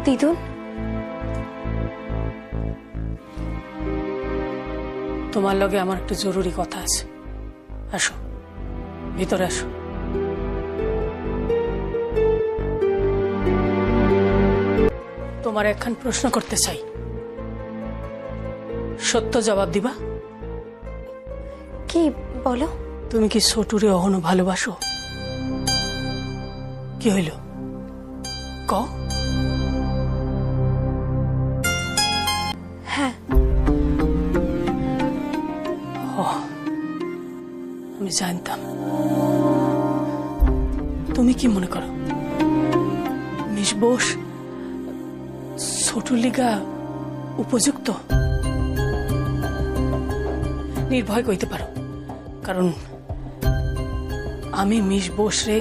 দিদুন, তোমার লগে আমার একটা জরুরি কথা আছে। আসো, ভিতরে আসো। তোমার একখান প্রশ্ন করতে চাই, সত্য জবাব দিবা? কি বলো? তুমি কি ছোটুরে অহনো ভালোবাসো? কি হইল ক? হ্যাঁ। আমি জানতাম। তুমি কি মনে করো মিস বোস ছোটুর লিগা উপযুক্ত? নির্ভয় কইতে পারো, কারণ আমি মিস বোসরে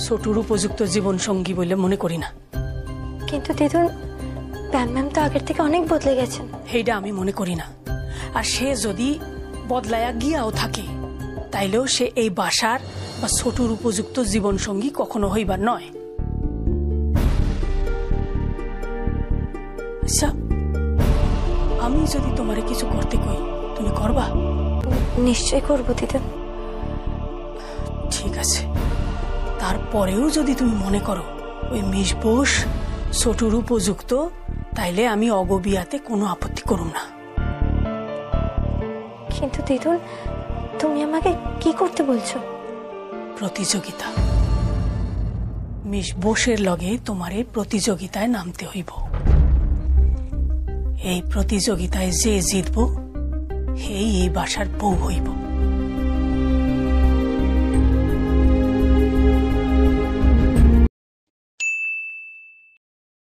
ছোটুর উপযুক্ত জীবন সঙ্গী বলে মনে করি না। কিন্তু দিদুন, প্যাম ম্যাম তো আগের থেকে অনেক বদলে গেছেন। সেইটা আমি মনে করি না। আর সে যদি বদলায়া গিয়াও থাকে, তাইলেও সে এই বাসার বা ছোটুর উপযুক্ত জীবন সঙ্গী কখনো হইবার নয়। আচ্ছা, আমি যদি তোমারে কিছু করতে কই, তুমি করবা? নিশ্চয় করবো দিদুন। ঠিক আছে, তারপরেও যদি তুমি মনে করো ওই মিস বোস ছোটুর উপযুক্ত, তাইলে আমি অগবিয়াতে কোনো আপত্তি করুম না। কিন্তু দিদুন, তুমি আমাকে কি করতে বলছো? প্রতিযোগিতা। মিস বোসের লগে তোমারে প্রতিযোগিতায় নামতে হইব। এই প্রতিযোগিতায় যে জিতব, এই বাসার বউ হইব।